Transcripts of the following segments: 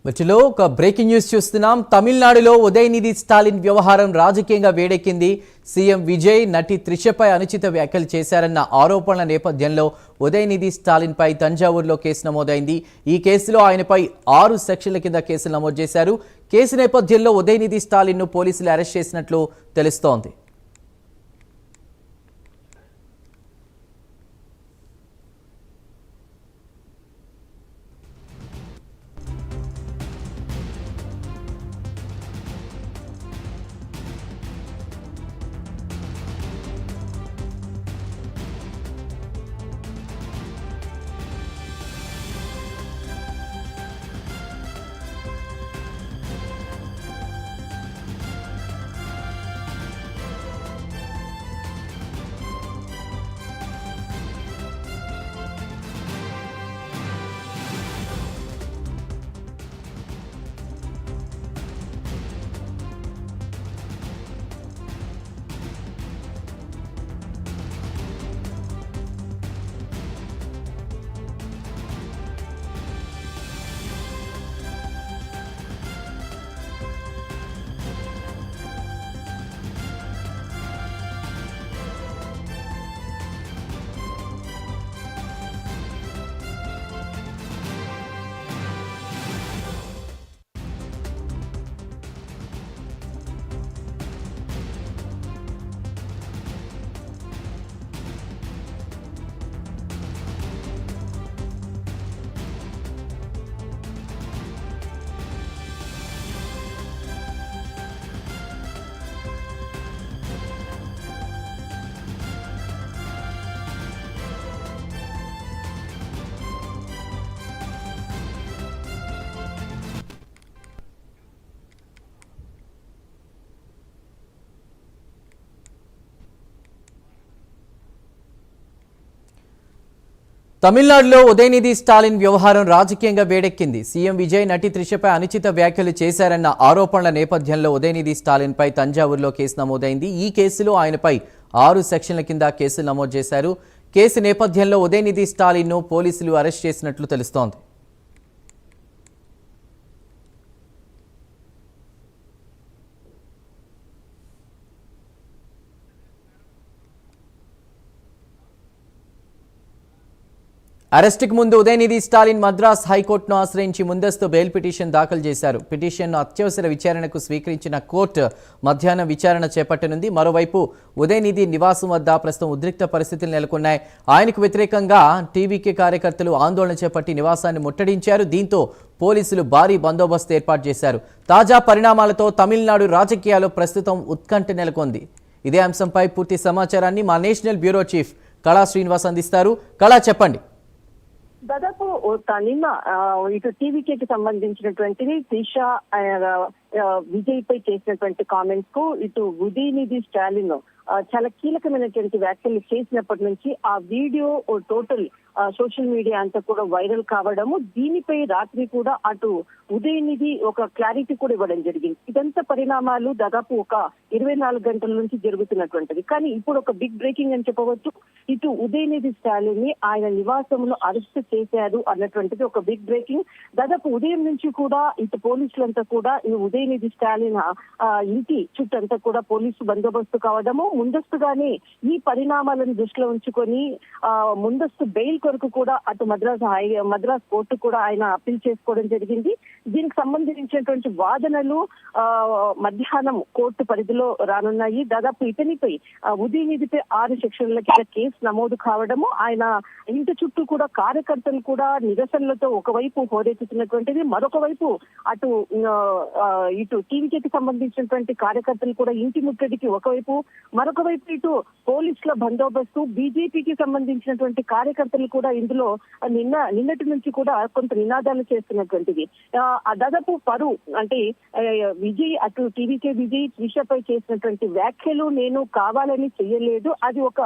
వీటిలో ఒక breaking news చూస్తున్నాం. తమిళనాడులో ఉదయనిధి స్టాలిన్ వ్యవహారం రాజకీయంగా వేడెక్కింది. సీఎం విజయ్ నటి త్రిషపై అనుచిత వ్యాఖ్యలు చేశారన్న ఆరోపణల నేపథ్యంలో ఉదయనిధి స్టాలిన్ పై తంజావూరులో కేసు నమోదైంది. ఈ కేసులో ఆయనపై 6 సెక్షన్ల కింద కేసులు నమోదు చేశారు. కేసు నేపథ్యంలో ఉదయనిధి స్టాలిన్ ను పోలీసులు అరెస్ట్ చేసినట్లు తెలుస్తోంది. తమిళనాడులో ఉదయనిధి స్టాలిన్ వ్యవహారం రాజకీయంగా వేడెక్కింది. సీఎం విజయ్ నటి త్రిషపై అనుచిత వ్యాఖ్యలు చేశారన్న ఆరోపణల నేపథ్యంలో ఉదయనిధి స్టాలిన్ పై తంజావూరులో కేసు నమోదైంది. ఈ కేసులో ఆయనపై 6 సెక్షన్ల కింద కేసులు నమోదు చేశారు. కేసు నేపథ్యంలో ఉదయనిధి స్టాలిన్ ను పోలీసులు అరెస్ట్ చేసినట్లు తెలుస్తోంది. అరెస్టుకు ముందు ఉదయనిధి స్టాలిన్ మద్రాస్ హైకోర్టును ఆశ్రయించి ముందస్తు బెయిల్ పిటిషన్ దాఖలు చేశారు. పిటిషన్ను అత్యవసర విచారణకు స్వీకరించిన కోర్టు మధ్యాహ్నం విచారణ చేపట్టనుంది. మరోవైపు ఉదయనిధి నివాసం వద్ద ప్రస్తుతం ఉద్రిక్త పరిస్థితులు నెలకొన్నాయి. ఆయనకు వ్యతిరేకంగా టీవీకే కార్యకర్తలు ఆందోళన చేపట్టి నివాసాన్ని ముట్టడించారు. దీంతో పోలీసులు భారీ బందోబస్తు ఏర్పాటు చేశారు. తాజా పరిణామాలతో తమిళనాడు రాజకీయాల్లో ప్రస్తుతం ఉత్కంఠ నెలకొంది. ఇదే అంశంపై పూర్తి సమాచారాన్ని మా నేషనల్ బ్యూరో చీఫ్ కళా శ్రీనివాస్ అందిస్తారు. కళా, చెప్పండి. దాదాపు నిన్న ఇటు టీవీకేకి సంబంధించినటువంటిది త్రిష విజయ్ పై చేసినటువంటి కామెంట్స్ కు ఇటు ఉదయనిధి స్టాలిన్ చాలా కీలకమైనటువంటి వ్యాఖ్యలు చేసినప్పటి నుంచి ఆ వీడియో టోటల్ సోషల్ మీడియా అంతా కూడా వైరల్ కావడము, దీనిపై రాత్రి కూడా అటు ఉదయనిధి ఒక క్లారిటీ కూడా ఇవ్వడం జరిగింది. ఇదంతా పరిణామాలు దాదాపు ఒక 24 గంటల నుంచి జరుగుతున్నటువంటిది. కానీ ఇప్పుడు ఒక బిగ్ బ్రేకింగ్ అని చెప్పవచ్చు. ఇటు ఉదయనిధి స్టాలిన్ ని ఆయన నివాసంలో అరెస్ట్ చేశారు అన్నటువంటిది ఒక బిగ్ బ్రేకింగ్. దాదాపు ఉదయం నుంచి కూడా ఇటు పోలీసులంతా కూడా ఈ ఉదయనిధి స్టాలిన్ ఇంటి చుట్టంతా కూడా పోలీసు బందోబస్తు కావడము, ముందస్తుగానే ఈ పరిణామాలను దృష్టిలో ఉంచుకొని ముందస్తు బెయిల్ కొరకు కూడా అటు మద్రాస్ కోర్టు కూడా ఆయన అప్పీల్ చేసుకోవడం జరిగింది. దీనికి సంబంధించినటువంటి వాదనలు మధ్యాహ్నం కోర్టు పరిధిలో రానున్నాయి. దాదాపు ఇతనిపై ఉదయనిధిపై 6 సెక్షన్ల కింద కేసు నమోదు కావడము, ఆయన ఇంటి చుట్టూ కూడా కార్యకర్తలు కూడా నిరసనలతో ఒకవైపు హోరెత్తుతున్నటువంటిది, మరొక వైపు అటు ఇటు టీవీకి సంబంధించినటువంటి కార్యకర్తలు కూడా ఇంటి ముట్టడికి ఒకవైపు, మరొక వైపు ఇటు పోలీసుల బందోబస్తు, బీజేపీకి సంబంధించినటువంటి కార్యకర్తలు కూడా ఇందులో నిన్నటి నుంచి కూడా కొంత నినాదాలు చేస్తున్నటువంటిది. దాదాపు అంటే విజయ్ అటు టీవీకే విజయ్ త్రిషపై చేసినటువంటి వ్యాఖ్యలు నేను కావాలని చెయ్యలేదు, అది ఒక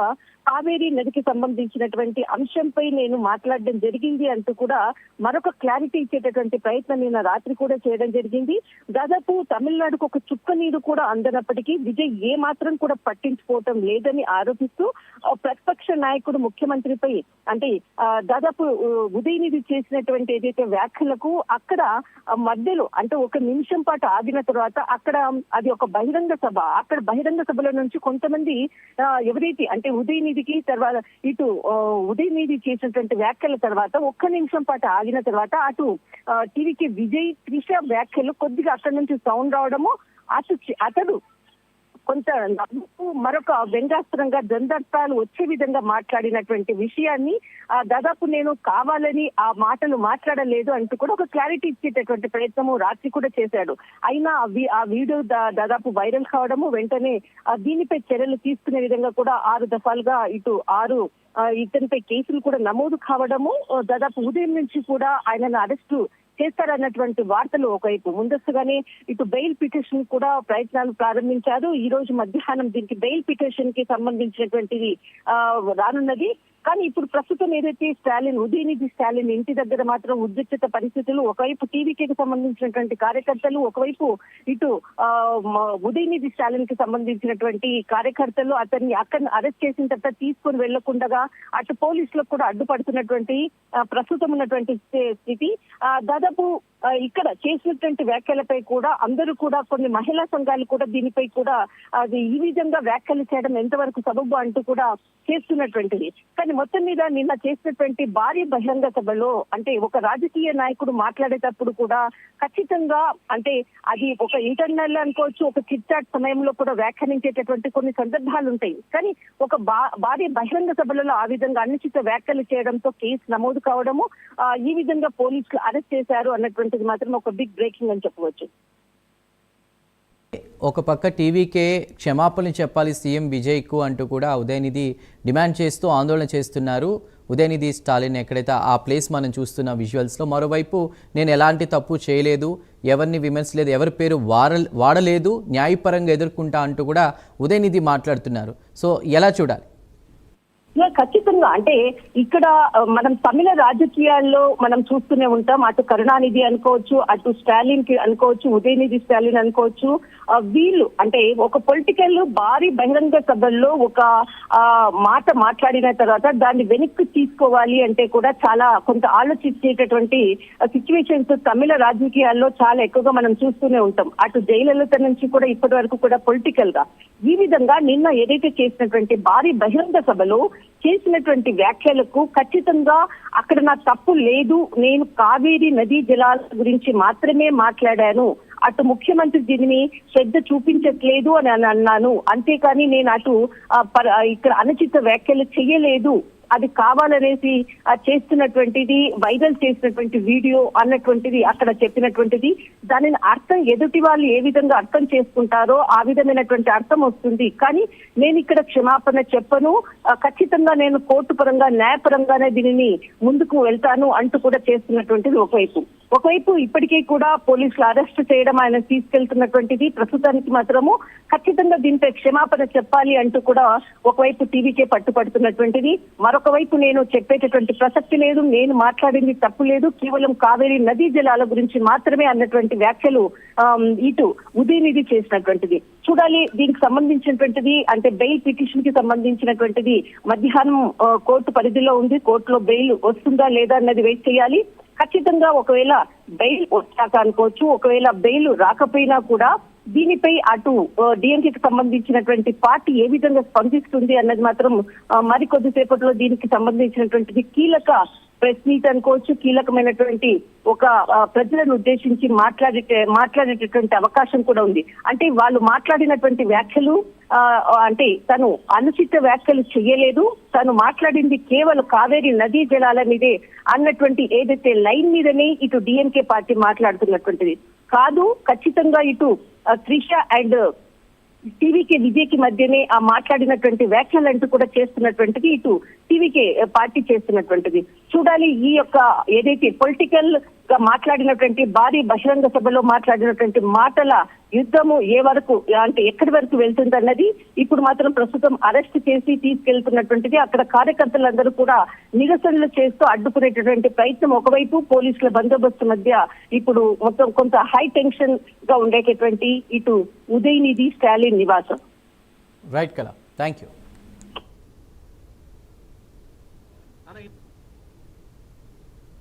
కావేరీ నదికి సంబంధించినటువంటి అంశంపై నేను మాట్లాడడం జరిగింది అంటూ కూడా మరొక క్లారిటీ ఇచ్చేటటువంటి ప్రయత్నం నిన్న రాత్రి కూడా చేయడం జరిగింది. దాదాపు దాదాపు తమిళనాడుకు ఒక చుక్క నీరు కూడా అందనప్పటికీ విజయ్ ఏ మాత్రం కూడా పట్టించుకోవటం లేదని ఆరోపిస్తూ ప్రతిపక్ష నాయకుడు ముఖ్యమంత్రిపై అంటే దాదాపు ఉదయనిధి చేసినటువంటి ఏదైతే వ్యాఖ్యలకు అక్కడ మధ్యలో అంటే ఒక నిమిషం పాటు ఆగిన తర్వాత అక్కడ అది ఒక బహిరంగ సభ. అక్కడ బహిరంగ సభలో నుంచి కొంతమంది ఎవరైతే అంటే ఉదయనిధికి తర్వాత ఇటు ఉదయనిధి చేసినటువంటి వ్యాఖ్యల తర్వాత ఒక్క నిమిషం పాటు ఆగిన తర్వాత అటు టీవీకి విజయ్ త్రిష వ్యాఖ్యలు కొద్దిగా అక్కడి నుంచి సౌండ్ రావడము అతడు కొంత నవ్వుతూ మరొక వ్యంగ్యాస్త్రంగా ద్వంద్వార్థాలు వచ్చే విధంగా మాట్లాడినటువంటి విషయాన్ని దాదాపు నేను కావాలని ఆ మాటలు మాట్లాడలేదు అంటూ కూడా ఒక క్లారిటీ ఇచ్చేటటువంటి ప్రయత్నము రాత్రి కూడా చేశాడు. అయినా ఆ వీడియో దాదాపు వైరల్ కావడము వెంటనే దీనిపై చర్యలు తీసుకునే విధంగా కూడా 6 దఫాలుగా ఇతనిపై కేసులు కూడా నమోదు కావడము దాదాపు ఉదయం నుంచి కూడా ఆయనను అరెస్టు చేస్తారన్నటువంటి వార్తలు ఒకవైపు ముందస్తుగానే ఇటు బెయిల్ పిటిషన్ కూడా ప్రయత్నాలు ప్రారంభించారు. ఈ రోజు మధ్యాహ్నం దీనికి బెయిల్ పిటిషన్ కి సంబంధించినటువంటిది రానున్నది. కానీ ఇప్పుడు ప్రస్తుతం ఏదైతే ఉదయనిధి స్టాలిన్ ఇంటి దగ్గర మాత్రం ఉద్రిక్తత పరిస్థితులు, ఒకవైపు టీవీకి సంబంధించినటువంటి కార్యకర్తలు, ఒకవైపు ఇటు ఉదయనిధి స్టాలిన్ కి సంబంధించినటువంటి కార్యకర్తలు అతన్ని అక్కడ అరెస్ట్ చేసిన తర్వాత తీసుకొని వెళ్లకుండా అటు పోలీసులకు కూడా అడ్డుపడుతున్నటువంటి ప్రస్తుతం ఉన్నటువంటి స్థితి. దాదాపు ఇక్కడ చేసినటువంటి వ్యాఖ్యలపై కూడా అందరూ కూడా కొన్ని మహిళా సంఘాలు కూడా దీనిపై కూడా అది ఈ విధంగా వ్యాఖ్యలు చేయడం ఎంతవరకు సబబు అంటూ కూడా చేస్తున్నటువంటిది. కానీ మొత్తం మీద నిన్న చేసినటువంటి భారీ బహిరంగ సభలో అంటే ఒక రాజకీయ నాయకుడు మాట్లాడేటప్పుడు కూడా ఖచ్చితంగా అంటే అది ఒక ఇంటర్నల్ అనుకోవచ్చు, ఒక చిట్చాట్ సమయంలో కూడా వ్యాఖ్యానించేటటువంటి కొన్ని సందర్భాలు ఉంటాయి. కానీ ఒక భారీ బహిరంగ సభలలో ఆ విధంగా అనుచిత వ్యాఖ్యలు చేయడంతో కేసు నమోదు కావడము, ఈ విధంగా పోలీసులు అరెస్ట్ చేశారు అన్నటువంటిది మాత్రం ఒక బిగ్ బ్రేకింగ్ అని చెప్పవచ్చు. ఒక పక్క టీవీకే క్షమాపణలు చెప్పాలి సీఎం విజయ్కు అంటూ కూడా ఉదయనిధి డిమాండ్ చేస్తూ ఆందోళన చేస్తున్నారు. ఉదయనిధి స్టాలిన్ ఎక్కడైతే ఆ ప్లేస్ మనం చూస్తున్న విజువల్స్లో, మరోవైపు నేను ఎలాంటి తప్పు చేయలేదు, ఎవరిని విమర్శలేదు, ఎవరి పేరు వాడలేదు, న్యాయపరంగా ఎదుర్కొంటా అంటూ కూడా ఉదయనిధి మాట్లాడుతున్నారు. సో ఎలా చూడాలి? ఖచ్చితంగా అంటే ఇక్కడ మనం తమిళ రాజకీయాల్లో మనం చూస్తూనే ఉంటాం. అటు కరుణానిధి అనుకోవచ్చు, అటు స్టాలిన్ కి అనుకోవచ్చు, ఉదయనిధి స్టాలిన్ అనుకోవచ్చు, వీళ్ళు అంటే ఒక పొలిటికల్ భారీ బహిరంగ సభల్లో ఒక మాట మాట్లాడిన తర్వాత దాన్ని వెనక్కి తీసుకోవాలి అంటే కూడా చాలా కొంత ఆలోచించేటటువంటి సిచ్యువేషన్స్ తమిళ రాజకీయాల్లో చాలా ఎక్కువగా మనం చూస్తూనే ఉంటాం. అటు జయలలిత నుంచి కూడా ఇప్పటి వరకు కూడా పొలిటికల్ గా ఈ విధంగా నిన్న ఏదైతే చేసినటువంటి భారీ బహిరంగ సభలో చేసినటువంటి వ్యాఖ్యలకు ఖచ్చితంగా అక్కడ నా తప్పు లేదు, నేను కావేరీ నదీ జలాల గురించి మాత్రమే మాట్లాడాను, అటు ముఖ్యమంత్రి దీనిని శ్రద్ధ చూపించట్లేదు అని అన్నాను, అంతేకాని నేను అటు ఇక్కడ అనుచిత వ్యాఖ్యలు చేయలేదు, అది కావాలనేసి చేస్తున్నటువంటిది వైరల్ చేసినటువంటి వీడియో అన్నటువంటిది అక్కడ చెప్పినటువంటిది. దానిని అర్థం ఎదుటి వాళ్ళు ఏ విధంగా అర్థం చేసుకుంటారో ఆ విధమైనటువంటి అర్థం వస్తుంది. కానీ నేను ఇక్కడ క్షమాపణ చెప్పను, ఖచ్చితంగా నేను కోర్టు పరంగా న్యాయపరంగానే దీనిని ముందుకు వెళ్తాను అంటూ కూడా చేస్తున్నటువంటిది ఒకవైపు ఇప్పటికే కూడా పోలీసులు అరెస్ట్ చేయడం, ఆయన తీసుకెళ్తున్నటువంటిది ప్రస్తుతానికి మాత్రము ఖచ్చితంగా దీనిపై క్షమాపణ చెప్పాలి అంటూ కూడా ఒకవైపు టీవీకే పట్టుపడుతున్నటువంటిది. మరొక వైపు నేను చెప్పేటటువంటి ప్రసక్తి లేదు, నేను మాట్లాడింది తప్పు లేదు, కేవలం కావేరీ నదీ జలాల గురించి మాత్రమే అన్నటువంటి వ్యాఖ్యలు ఇటు ఉదయనిధి చేసినటువంటిది. చూడాలి దీనికి సంబంధించినటువంటిది అంటే బెయిల్ పిటిషన్ కి సంబంధించినటువంటిది మధ్యాహ్నం కోర్టు పరిధిలో ఉంది. కోర్టులో బెయిల్ వస్తుందా లేదా అన్నది వెయిట్ చేయాలి. ఖచ్చితంగా ఒకవేళ బెయిల్ వచ్చాక అనుకోవచ్చు, ఒకవేళ బెయిల్ రాకపోయినా కూడా దీనిపై అటు డిఎంకేకి సంబంధించినటువంటి పార్టీ ఏ విధంగా స్పందిస్తుంది అన్నది మాత్రం మరికొద్దిసేపట్లో దీనికి సంబంధించినటువంటిది కీలక ప్రెస్ మీట్ అనుకోవచ్చు, కీలకమైనటువంటి ఒక ప్రజలను ఉద్దేశించి మాట్లాడేటటువంటి అవకాశం కూడా ఉంది. అంటే వాళ్ళు మాట్లాడినటువంటి వ్యాఖ్యలు అంటే తను అనుచిత వ్యాఖ్యలు చేయలేదు, తను మాట్లాడింది కేవలం కావేరీ నదీ జలాల మీదే అన్నటువంటి ఏదైతే లైన్ మీదనే ఇటు డిఎంకే పార్టీ మాట్లాడుతున్నటువంటిది కాదు. ఖచ్చితంగా ఇటు త్రిష అండ్ టీవీకి విజయ్కి మధ్యనే ఆ మాట్లాడినటువంటి వ్యాఖ్యలంటూ కూడా చేస్తున్నటువంటిది ఇటు టీవీకే పార్టీ చేస్తున్నటువంటిది. చూడాలి ఈ యొక్క ఏదైతే పొలిటికల్ గా మాట్లాడినటువంటి భారీ బహిరంగ సభలో మాట్లాడినటువంటి మాటల యుద్ధము ఏ వరకు అంటే ఎక్కడి వరకు వెళ్తుందన్నది ఇప్పుడు మాత్రం ప్రస్తుతం అరెస్ట్ చేసి తీసుకెళ్తున్నటువంటిది. అక్కడ కార్యకర్తలందరూ కూడా నిరసనలు చేస్తూ అడ్డుకునేటటువంటి ప్రయత్నం, ఒకవైపు పోలీసుల బందోబస్తు మధ్య ఇప్పుడు మొత్తం కొంత హై టెన్షన్ గా ఉండేటటువంటి ఇటు ఉదయనిధి స్టాలిన్ నివాసం. రైట్ కళ, థ్యాంక్ యూ.